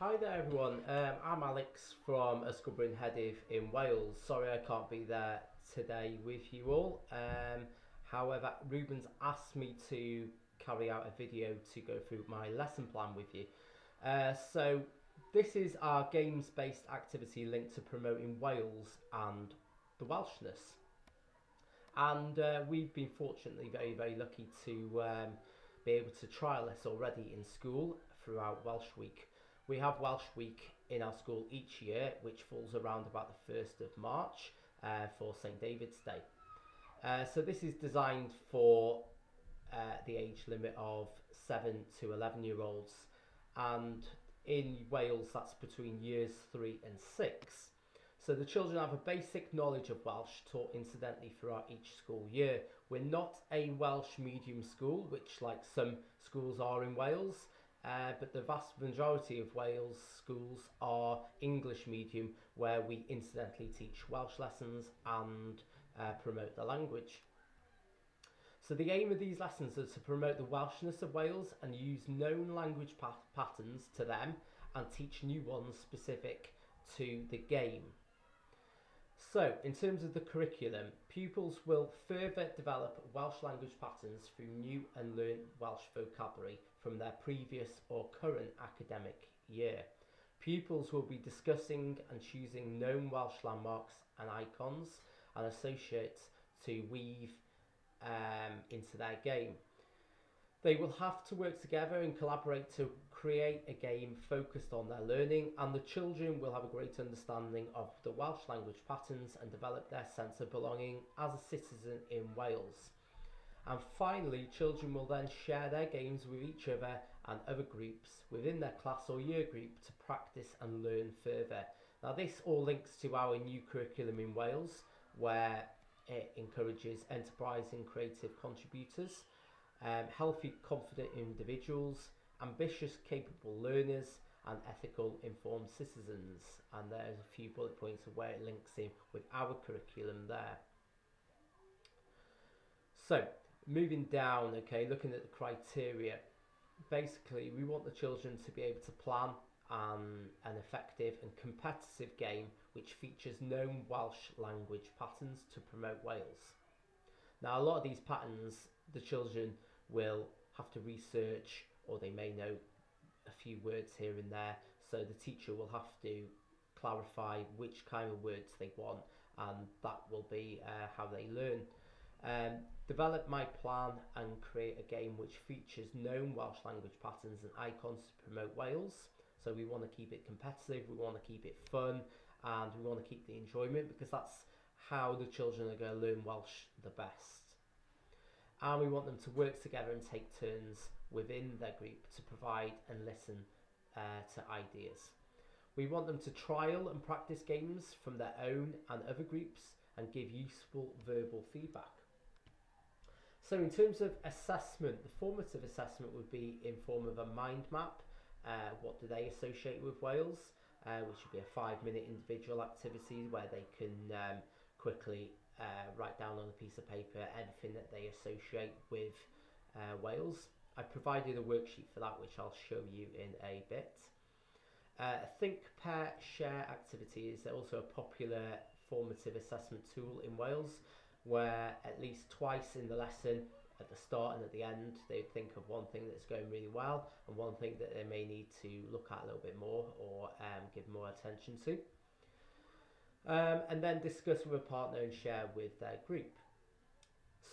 Hi there everyone, I'm Alex from Ysgol Bryn Hedydd in Wales. Sorry I can't be there today with you all. However, Ruben's asked me to carry out a video to go through my lesson plan with you. So this is our games-based activity linked to promoting Wales and the Welshness. And we've been fortunately very lucky to be able to trial this already in school throughout Welsh Week. We have Welsh Week in our school each year, which falls around about the 1st of March for St David's Day. So this is designed for the age limit of 7 to 11-year-olds, and in Wales that's between years 3 and 6. So the children have a basic knowledge of Welsh taught incidentally throughout each school year. We're not a Welsh medium school, which like some schools are in Wales. But the vast majority of Wales schools are English medium, where we incidentally teach Welsh lessons and promote the language. So the aim of these lessons is to promote the Welshness of Wales and use known language patterns to them and teach new ones specific to the game. So, in terms of the curriculum, pupils will further develop Welsh language patterns through new and learned Welsh vocabulary from their previous or current academic year. Pupils will be discussing and choosing known Welsh landmarks and icons and associates to weave into their game. They will have to work together and collaborate to create a game focused on their learning, and the children will have a great understanding of the Welsh language patterns and develop their sense of belonging as a citizen in Wales. And finally, children will then share their games with each other and other groups within their class or year group to practice and learn further. Now this all links to our new curriculum in Wales, where it encourages enterprising creative contributors, healthy, confident individuals, ambitious, capable learners, and ethical, informed citizens. And there's a few bullet points of where it links in with our curriculum there. So, moving down, okay, looking at the criteria. Basically, we want the children to be able to plan an effective and competitive game which features known Welsh language patterns to promote Wales. Now, a lot of these patterns, the children will have to research, or they may know a few words here and there, so the teacher will have to clarify which kind of words they want, and that will be how they learn. Develop my plan and create a game which features known Welsh language patterns and icons to promote Wales. So we want to keep it competitive, we want to keep it fun, and we want to keep the enjoyment, because that's how the children are going to learn Welsh the best. And we want them to work together and take turns within their group to provide and listen to ideas. We want them to trial and practice games from their own and other groups and give useful verbal feedback. So in terms of assessment, the formative assessment would be in form of a mind map. What do they associate with Wales? Which would be a 5-minute individual activity where they can quickly write down on a piece of paper everything that they associate with Wales. I provided a worksheet for that, which I'll show you in a bit. Think, Pair, Share activity is also a popular formative assessment tool in Wales, where at least twice in the lesson, at the start and at the end, they think of one thing that's going really well and one thing that they may need to look at a little bit more or give more attention to. And then discuss with a partner and share with their group.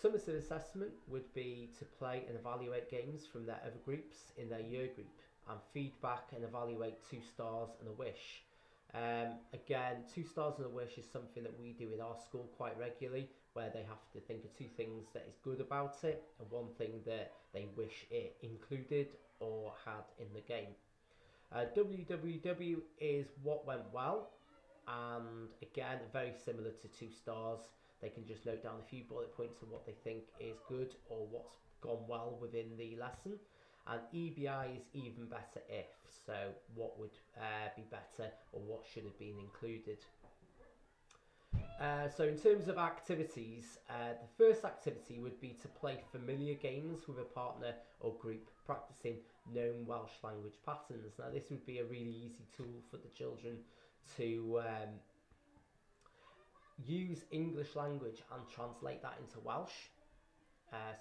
Summative assessment would be to play and evaluate games from their other groups in their year group, and feedback and evaluate 2 stars and a wish. Again, 2 stars and a wish is something that we do in our school quite regularly, where they have to think of 2 things that is good about it and 1 thing that they wish it included or had in the game. WWW is what went well, and again, very similar to 2 stars. They can just note down a few bullet points of what they think is good or what's gone well within the lesson. And EBI is even better if, so what would be better or what should have been included. So in terms of activities, the first activity would be to play familiar games with a partner or group, practicing known Welsh language patterns. Now this would be a really easy tool for the children to use English language and translate that into Welsh.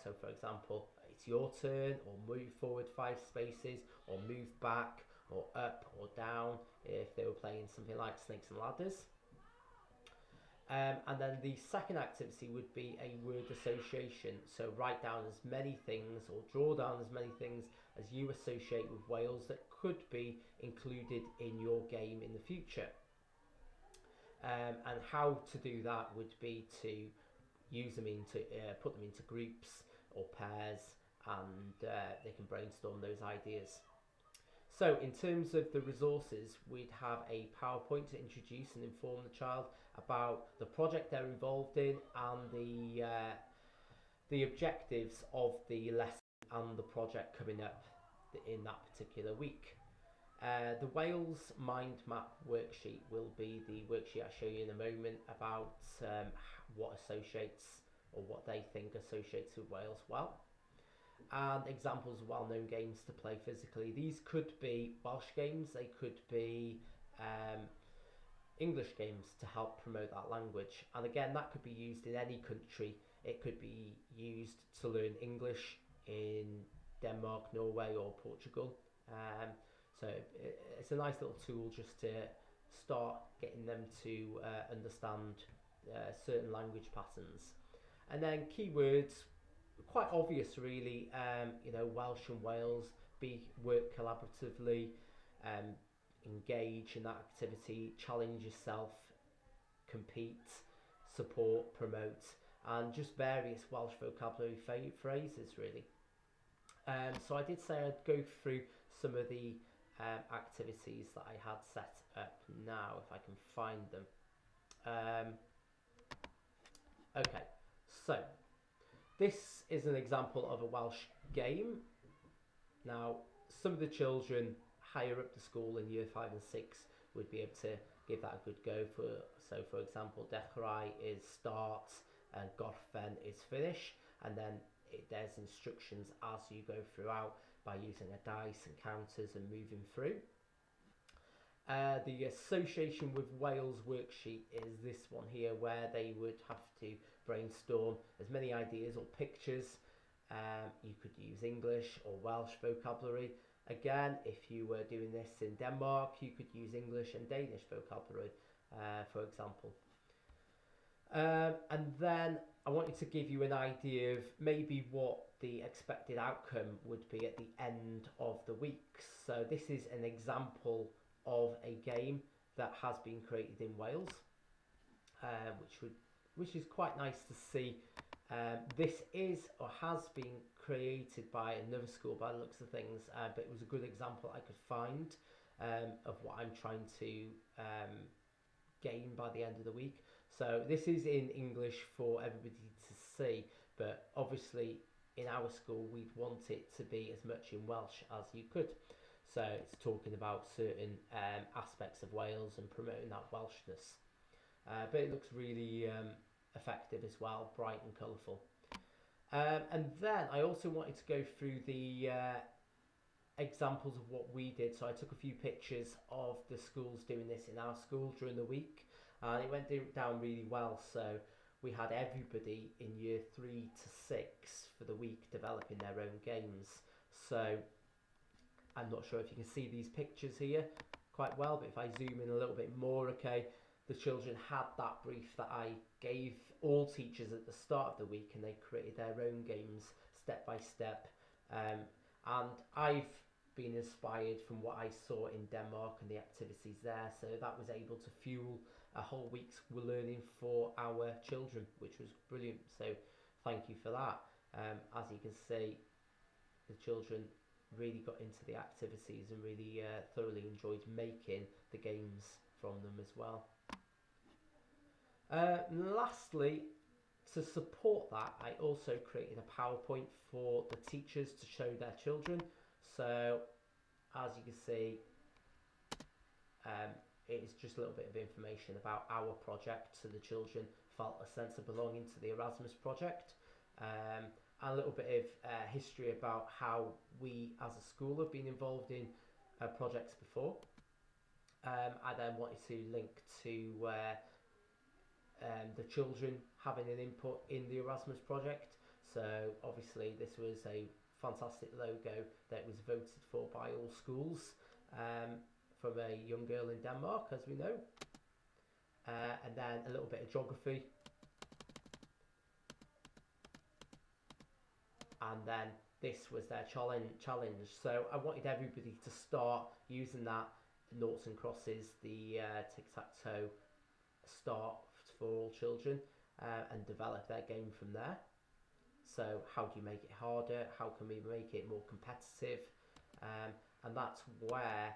So for example, it's your turn, or move forward 5 spaces, or move back, or up or down, if they were playing something like Snakes and Ladders. And then the second activity would be a word association. So write down as many things, or draw down as many things as you associate with Wales that could be included in your game in the future. And how to do that would be to use them into, put them into groups or pairs, and they can brainstorm those ideas. So in terms of the resources, we'd have a PowerPoint to introduce and inform the child about the project they're involved in and the objectives of the lesson and the project coming up in that particular week. The Wales Mind Map worksheet will be the worksheet I'll show you in a moment about what associates, or what they think associates with Wales well, and examples of well-known games to play physically. These could be Welsh games, they could be English games to help promote that language, and again that could be used in any country. It could be used to learn English in Denmark, Norway or Portugal. So it's a nice little tool just to start getting them to understand certain language patterns. And then keywords, quite obvious really, you know, Welsh and Wales, work collaboratively, engage in that activity, challenge yourself, compete, support, promote, and just various Welsh vocabulary phrases really. So I did say I'd go through some of the activities that I had set up now, if I can find them. Okay, so this is an example of a Welsh game. Now, some of the children higher up the school in year 5 and 6 would be able to give that a good go. So for example, dechrau is start and gorffen is finish, and then there's instructions as you go throughout by using a dice and counters and moving through. The association with Wales worksheet is this one here, where they would have to brainstorm as many ideas or pictures. You could use English or Welsh vocabulary. Again, if you were doing this in Denmark, you could use English and Danish vocabulary, for example. And then I wanted to give you an idea of maybe what the expected outcome would be at the end of the week. So this is an example of a game that has been created in Wales, which is quite nice to see. This is or has been created by another school by the looks of things, but it was a good example I could find of what I'm trying to gain by the end of the week. So this is in English for everybody to see, but obviously in our school we'd want it to be as much in Welsh as you could. So it's talking about certain aspects of Wales and promoting that Welshness. But it looks really effective as well, bright and colourful. And then I also wanted to go through the examples of what we did. So I took a few pictures of the schools doing this in our school during the week, and it went down really well. So we had everybody in year 3 to 6 for the week developing their own games. So I'm not sure if you can see these pictures here quite well, but if I zoom in a little bit more, okay, the children had that brief that I gave all teachers at the start of the week, and they created their own games step by step. And I've been inspired from what I saw in Denmark and the activities there, so that was able to fuel a whole week's learning for our children, which was brilliant. So thank you for that. As you can see, the children really got into the activities and really thoroughly enjoyed making the games from them as well. Lastly, to support that, I also created a PowerPoint for the teachers to show their children. So as you can see, it is just a little bit of information about our project, so the children felt a sense of belonging to the Erasmus project, and a little bit of history about how we as a school have been involved in projects before. I then wanted to link to the children having an input in the Erasmus project. So obviously this was a fantastic logo that was voted for by all schools, from a young girl in Denmark, as we know. And then a little bit of geography. And then this was their challenge. So I wanted everybody to start using that noughts and crosses, the tic-tac-toe start for all children, and develop their game from there. So how do you make it harder? How can we make it more competitive? And that's where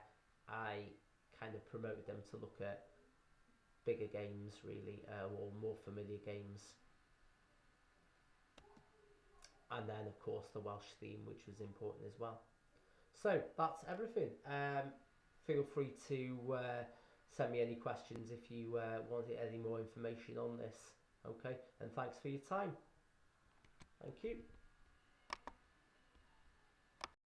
I kind of promoted them to look at bigger games, really, or more familiar games. And then, of course, the Welsh theme, which was important as well. So that's everything. Feel free to send me any questions if you wanted any more information on this. Okay, and thanks for your time. Thank you.